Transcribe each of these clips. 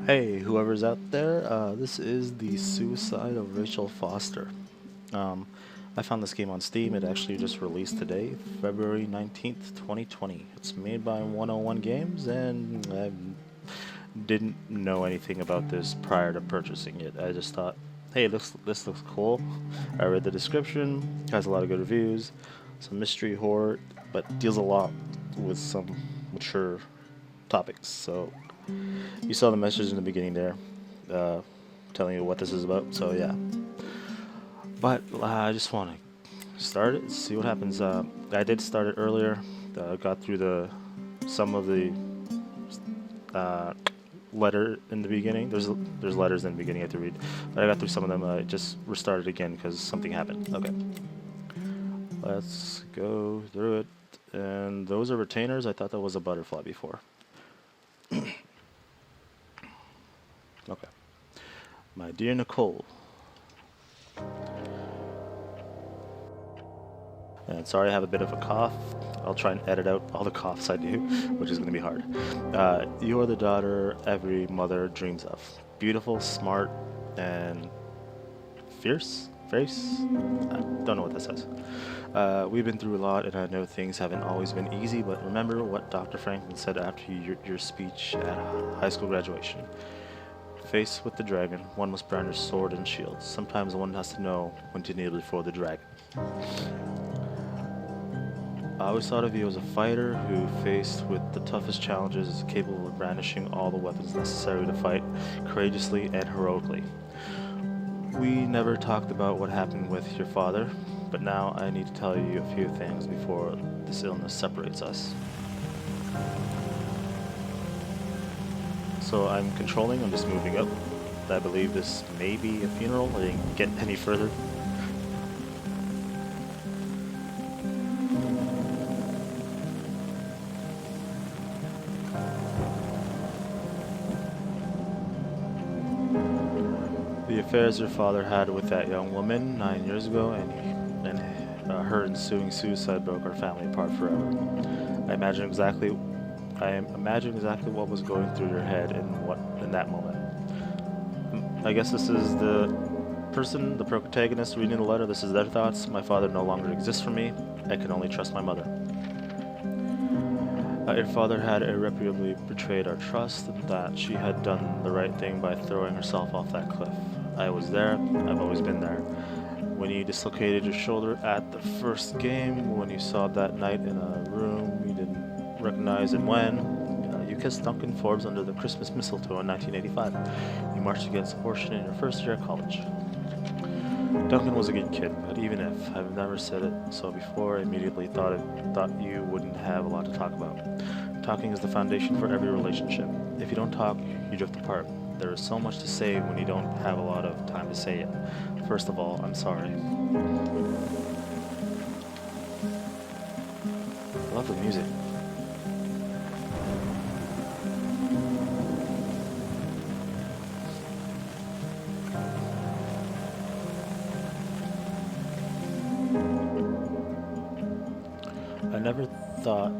Hey, whoever's out there, this is the Suicide of Rachel Foster. Um, I found this game on Steam. It actually just released today, February 19th, 2020. It's made by 101 Games, and I didn't know anything about this prior to purchasing it. I just thought, hey, this looks cool. I read the description, has a lot of good reviews, some mystery horror, but deals a lot with some mature topics. So you saw the message in the beginning there, uh, telling you what this is about. So yeah, but I just want to start it, see what happens. I did start it earlier. Got through some of the uh, letter in the beginning. There's letters in the beginning I have to read, but I got through some of them. I just restarted again because something happened. Okay, let's go through it. And those are retainers. I thought that was a butterfly before. Okay, my dear Nicole. And sorry, I have a bit of a cough. I'll try and edit out all the coughs I do, which is going to be hard. You are the daughter every mother dreams of. Beautiful, smart, and fierce? Face? I don't know what that says. We've been through a lot, and I know things haven't always been easy, but remember what Dr. Franklin said after your speech at high school graduation. Faced with the dragon, one must brandish sword and shield. Sometimes one has to know when to kneel before the dragon. I always thought of you as a fighter who, faced with the toughest challenges, is capable of brandishing all the weapons necessary to fight courageously and heroically. We never talked about what happened with your father, but now I need to tell you a few things before this illness separates us. So I'm controlling, I'm just moving up. I believe this may be a funeral. I didn't get any further. The affairs your father had with that young woman 9 years ago, and her ensuing suicide broke our family apart forever. I imagine exactly, imagine exactly what was going through your head in that moment. I guess this is the person, the protagonist reading the letter. This is their thoughts. My father no longer exists for me. I can only trust my mother. Your father had irreparably betrayed our trust, and that she had done the right thing by throwing herself off that cliff. I was there. I've always been there. When you dislocated your shoulder at the first game, when you sobbed that night in a room you didn't recognize, and when you kissed Duncan Forbes under the Christmas mistletoe in 1985, you marched against abortion in your first year of college. Duncan was a good kid, but even if I've never said it so before, I immediately thought you wouldn't have a lot to talk about. Talking is the foundation for every relationship. If you don't talk, you drift apart. There is so much to say when you don't have a lot of time to say it. First of all, I'm sorry. I love the music. I never thought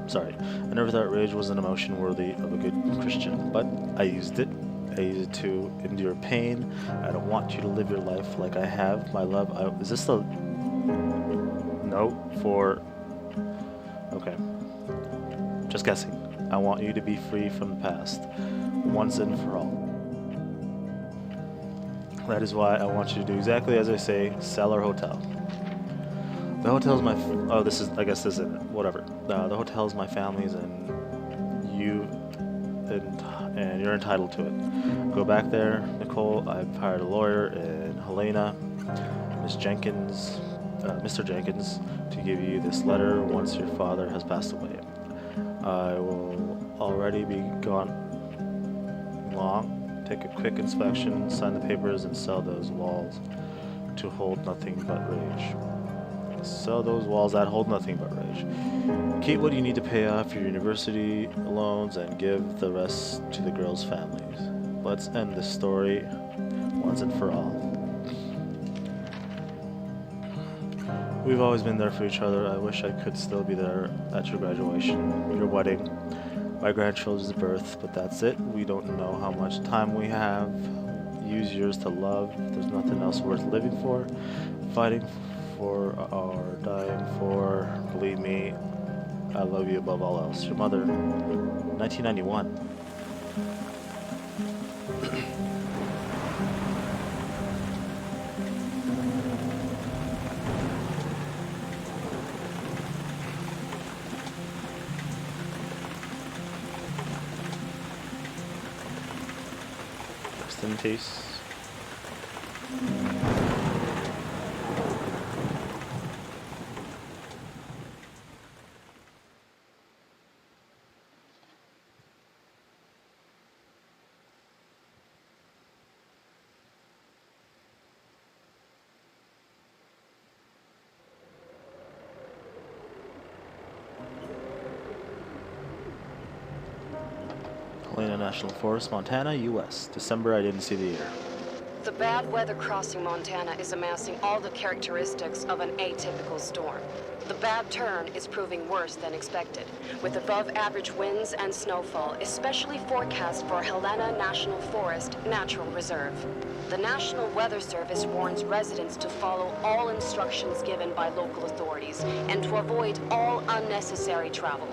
sorry, I never thought rage was an emotion worthy of a good Christian, but I used it. I used it to endure pain. I don't want you to live your life like I have. My love, is this the note for... Okay. Just guessing. I want you to be free from the past, once and for all. That is why I want you to do exactly as I say, sell our hotel. The hotel's my... oh, this is... I guess this isn't it. Whatever. The hotel's my family's, and you... And you're entitled to it. Go back there, Nicole. I've hired a lawyer, and Helena, Miss Jenkins, Mr. Jenkins, to give you this letter once your father has passed away. I will already be gone long. Take a quick inspection, sign the papers, and sell those walls to hold nothing but rage. Sell those walls that hold nothing but rage. Keep what you need to pay off your university loans and give the rest to the girls' families. Let's end this story once and for all. We've always been there for each other. I wish I could still be there at your graduation, your wedding, my grandchildren's birth, but that's it. We don't know how much time we have. Use yours to love. There's nothing else worth living for, fighting for, or dying for. Believe me, I love you above all else. Your mother, 1991. Rest in peace. Helena National Forest, Montana, U.S. December, I didn't see the year. The bad weather crossing Montana is amassing all the characteristics of an atypical storm. The bad turn is proving worse than expected, with above-average winds and snowfall, especially forecast for Helena National Forest Natural Reserve. The National Weather Service warns residents to follow all instructions given by local authorities and to avoid all unnecessary travel.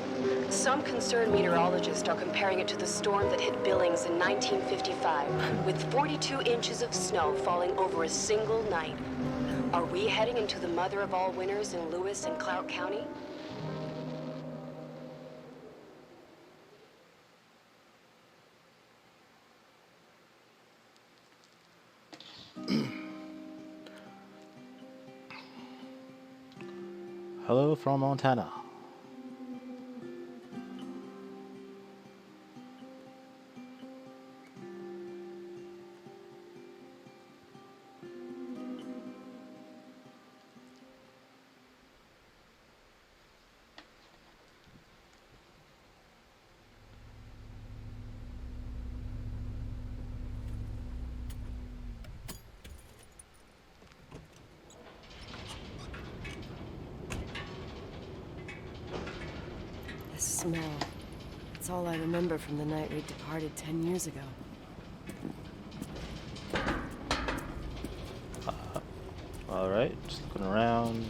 Some concerned meteorologists are comparing it to the storm that hit Billings in 1955, with 42 inches of snow falling over a single night. Are we heading into the mother of all winters in Lewis and Clark County? Hello from Montana. The smell. It's all I remember from the night we departed 10 years ago. Alright, just looking around.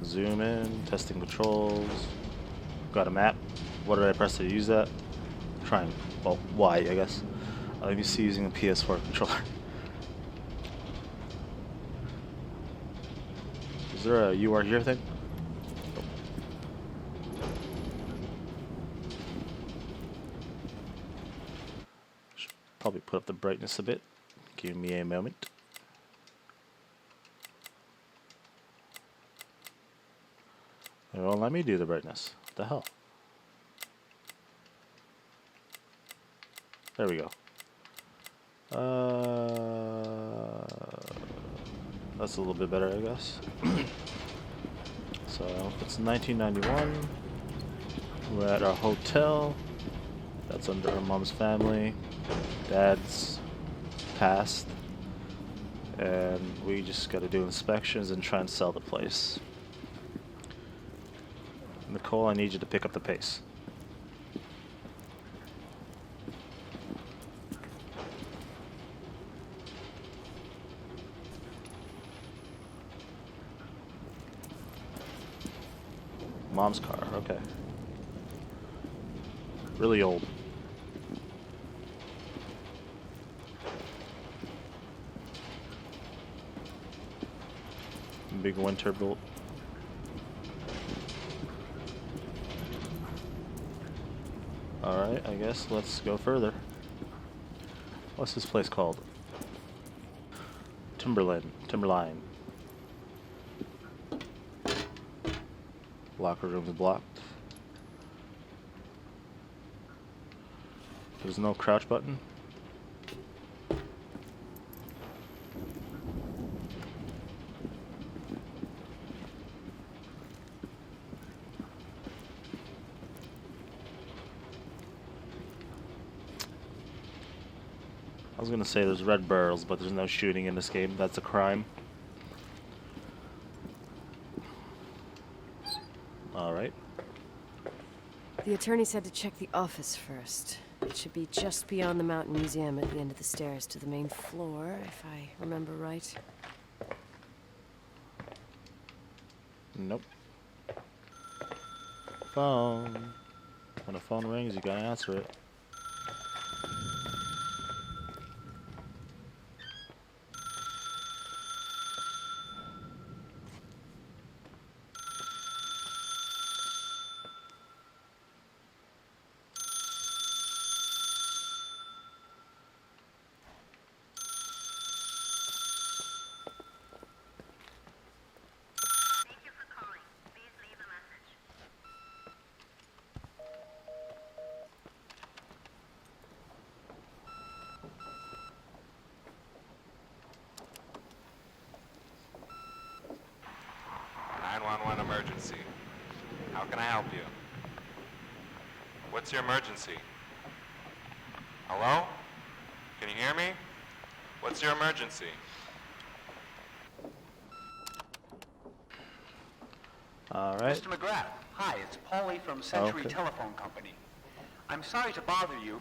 Zoom in, testing controls. Got a map. What did I press to use that? Try and, well, Y, I guess. I'm used to using a PS4 controller. Is there a "you are here" thing? Should probably put up the brightness a bit. Give me a moment. It won't let me do the brightness. What the hell? There we go. That's a little bit better, I guess. So it's 1991. We're at our hotel. That's under our mom's family. Dad's passed. And we just gotta do inspections and try and sell the place. Nicole, I need you to pick up the pace. Mom's car, okay. Really old. Big winter boot. Alright, I guess let's go further. What's this place called? Timberline. Locker room's blocked. There's no crouch button. I was gonna say there's red barrels, but there's no shooting in this game. That's a crime. Alright. The attorney said to check the office first. It should be just beyond the Mountain Museum at the end of the stairs to the main floor, if I remember right. Nope. Phone. When the phone rings, you gotta answer it. Thank you for calling. Please leave a message. 911 emergency. How can I help you? What's your emergency? Hello? Can you hear me? What's your emergency? All right. Mr. McGrath, hi, it's Paulie from Century Okay. Telephone Company. I'm sorry to bother you,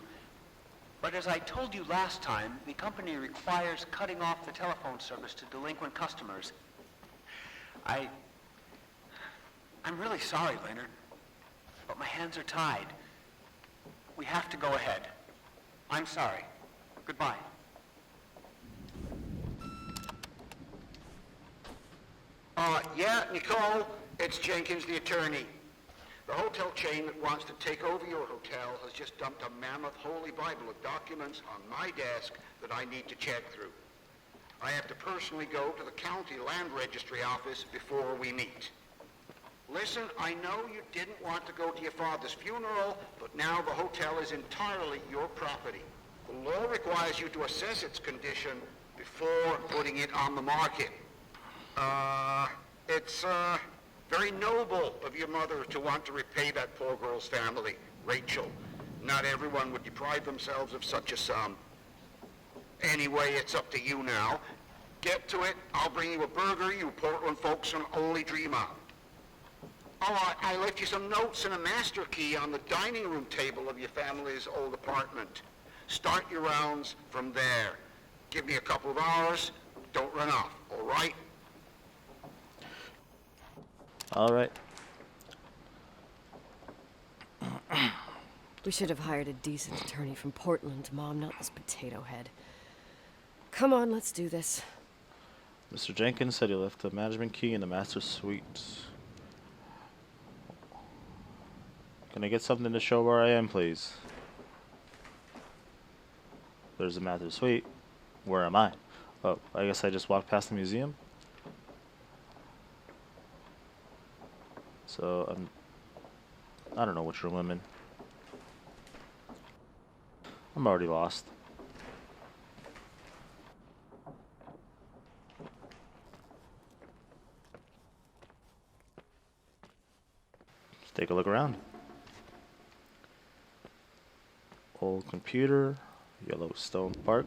but as I told you last time, the company requires cutting off the telephone service to delinquent customers. I'm really sorry, Leonard, but my hands are tied. We have to go ahead. I'm sorry. Goodbye. Yeah, Nicole, it's Jenkins, the attorney. The hotel chain that wants to take over your hotel has just dumped a mammoth holy Bible of documents on my desk that I need to check through. I have to personally go to the county land registry office before we meet. Listen, I know you didn't want to go to your father's funeral, but now the hotel is entirely your property. The law requires you to assess its condition before putting it on the market. It's very noble of your mother to want to repay that poor girl's family, Rachel. Not everyone would deprive themselves of such a sum. Anyway, it's up to you now. Get to it. I'll bring you a burger you Portland folks can only dream of. Oh, I left you some notes and a master key on the dining room table of your family's old apartment. Start your rounds from there. Give me a couple of hours. Don't run off, all right? All right. We should have hired a decent attorney from Portland, Mom, not this potato head. Come on, let's do this. Mr. Jenkins said he left the management key in the master suite. Can I get something to show where I am, please? There's the master suite. Where am I? Oh, I guess I just walked past the museum. So, I don't know which room I'm in. I'm already lost. Let's take a look around. Old computer, Yellowstone Park.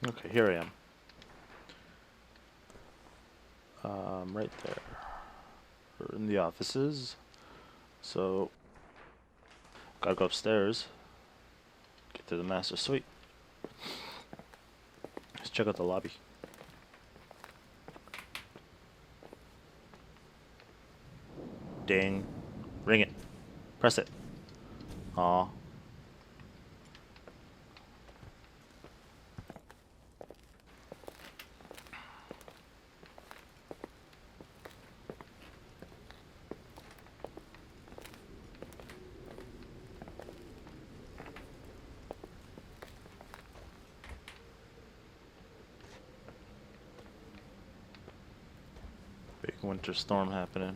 Okay, here I am. Right there. We're in the offices. So, gotta go upstairs. Get to the master suite. Let's check out the lobby. Ding. Ring it. Press it. Aw. Big winter storm happening.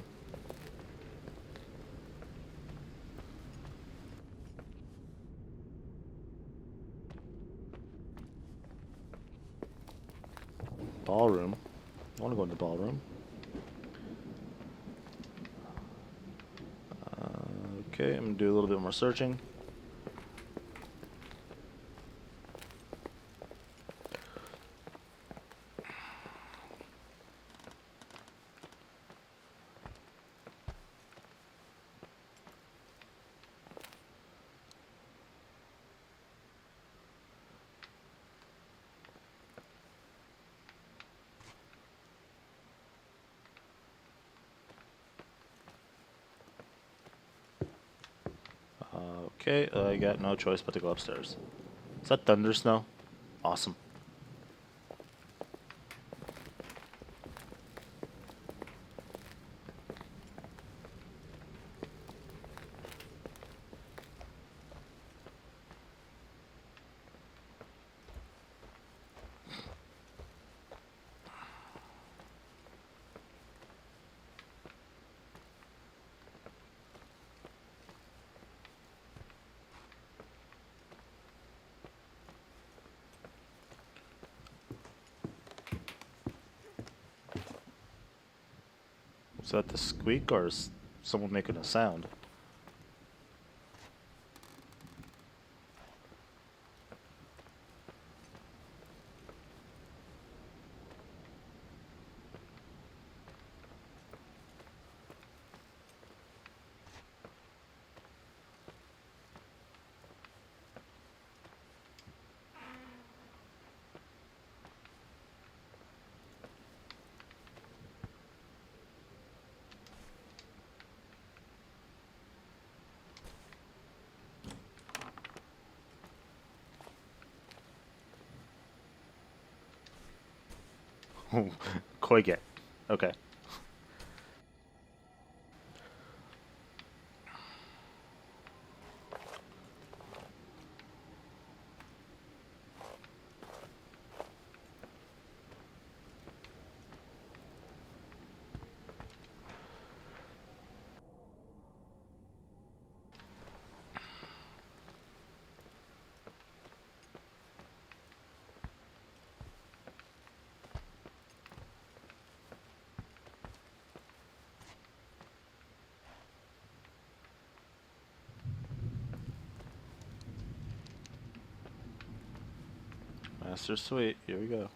Ballroom. I want to go in the ballroom. Okay, I'm gonna do a little bit more searching. Okay, I got no choice but to go upstairs. Is that thunder snow? Awesome. Is that the squeak or is someone making a sound? Koi get. Okay. Master Suite. Here we go.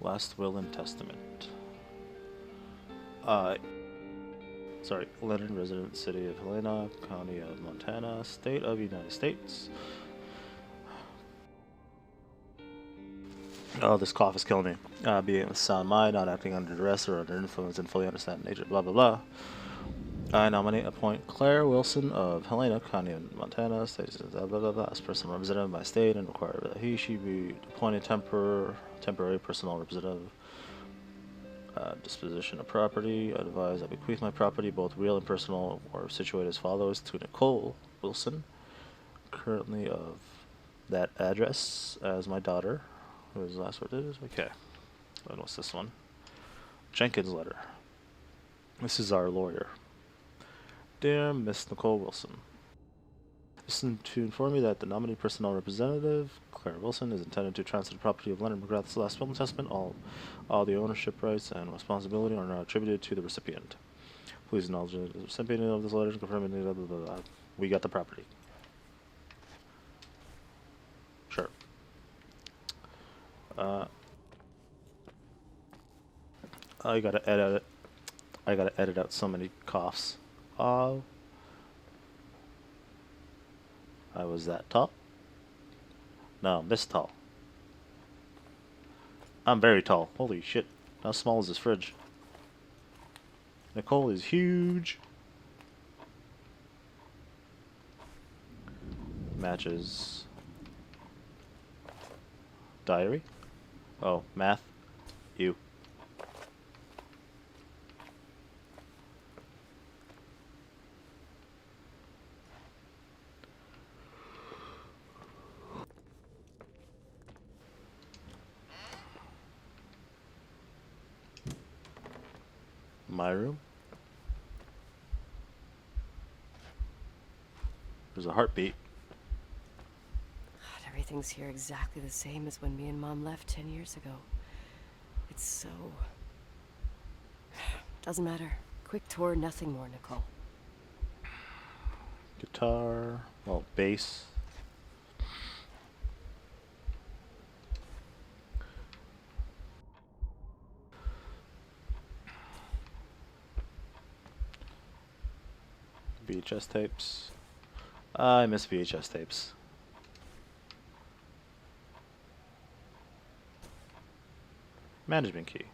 Last Will and Testament. Sorry, Leonard, resident, City of Helena, County of Montana, State of United States. Oh, this cough is killing me. Being with sound mind, not acting under duress or under influence, and fully understand nature. Blah blah blah. I nominate, appoint Claire Wilson of Helena, County of Montana, State blah blah blah, blah as personal representative of my state, and require that she be appointed temporary personal representative. Disposition of property. I advise I bequeath my property, both real and personal, or situated as follows: to Nicole Wilson, currently of that address, as my daughter, whose last word is. Okay. And what's this one? Jenkins letter. This is our lawyer. Dear Miss Nicole Wilson, listen to inform you that the nominee personnel representative, Claire Wilson, is intended to transfer the property of Leonard McGrath's last will and testament. All the ownership rights and responsibility are now attributed to the recipient. Please acknowledge the recipient of this letter and confirm it. Blah, blah, blah, blah. We got the property. Sure. I gotta edit it. I gotta edit out so many coughs. I was that tall? No, I'm this tall. I'm very tall. Holy shit. How small is this fridge? Nicole is huge. Matches. Diary? Oh, math? You. My room. There's a heartbeat. everything's here exactly the same as when me and Mom left 10 years ago. It's so... Doesn't matter. Quick tour, nothing more, Nicole. Guitar, well, bass. VHS tapes. I miss VHS tapes. Management key.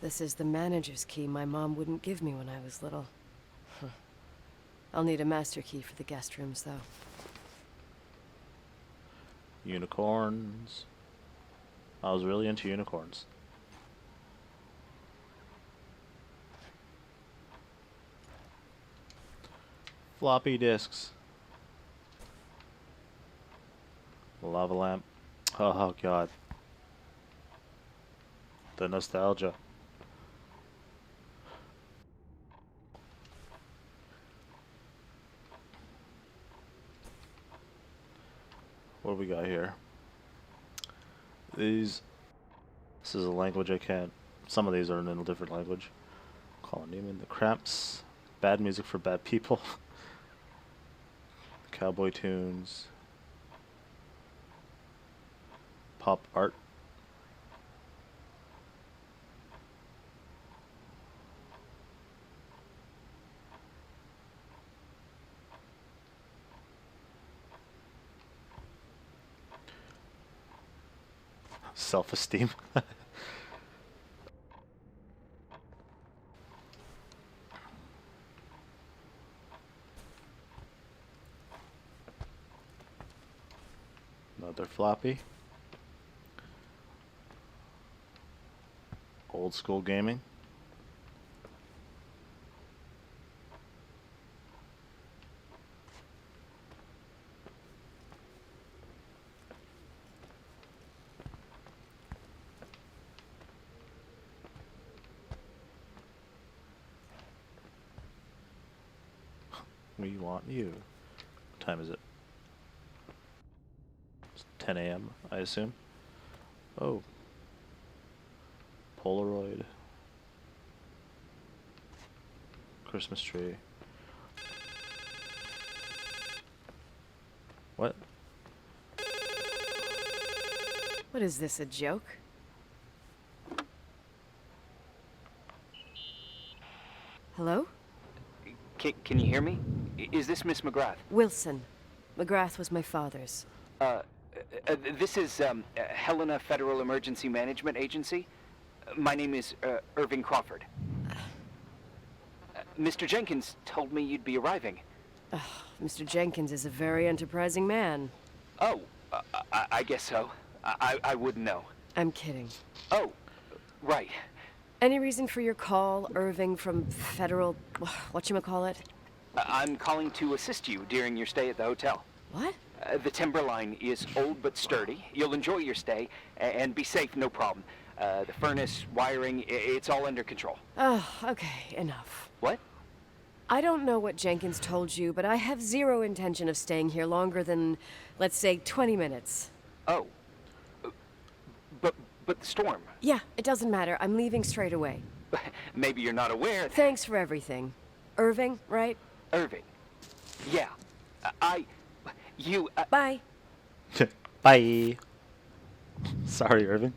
This is the manager's key my mom wouldn't give me when I was little. Huh. I'll need a master key for the guest rooms, though. Unicorns. I was really into unicorns. Floppy disks. Lava lamp. Oh god. The nostalgia. What do we got here? This is a language I can't. Some of these are in a different language. Colin Newman, The Cramps, Bad Music for Bad People, Cowboy Tunes, Pop Art. Self-esteem. Another floppy. Old school gaming. We want you. What time is it? It's 10 a.m., I assume. Oh. Polaroid. Christmas tree. What? What is this, a joke? Hello? Can you hear me? Is this Miss McGrath? Wilson. McGrath was my father's. This is Helena Federal Emergency Management Agency. My name is Irving Crawford. Mr. Jenkins told me you'd be arriving. Mr. Jenkins is a very enterprising man. Oh, I guess so. I wouldn't know. I'm kidding. Oh, right. Any reason for your call, Irving from Federal... whatchamacallit? I'm calling to assist you during your stay at the hotel. What? The Timberline is old but sturdy. You'll enjoy your stay, and be safe, no problem. The furnace, wiring, it's all under control. Oh, okay, enough. What? I don't know what Jenkins told you, but I have zero intention of staying here longer than, let's say, 20 minutes. Oh. But the storm. Yeah, it doesn't matter. I'm leaving straight away. Maybe you're not aware. Thanks for everything. Irving, right? Irving. Yeah. You... Bye. Bye. Sorry, Irving.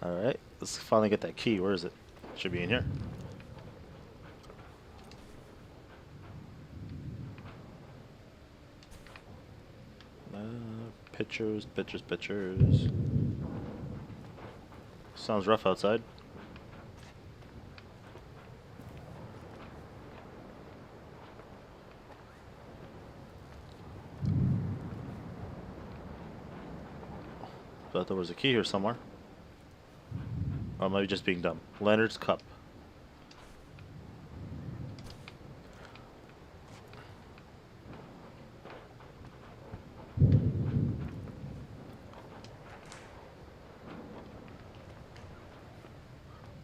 Alright, let's finally get that key. Where is it? Should be in here. Pictures. Sounds rough outside. Thought there was a key here somewhere. Or am I just being dumb? Leonard's Cup.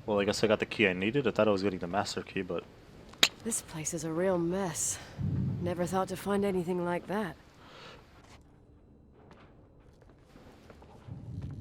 Well, I guess I got the key I needed. I thought I was getting the master key, but... This place is a real mess. Never thought to find anything like that.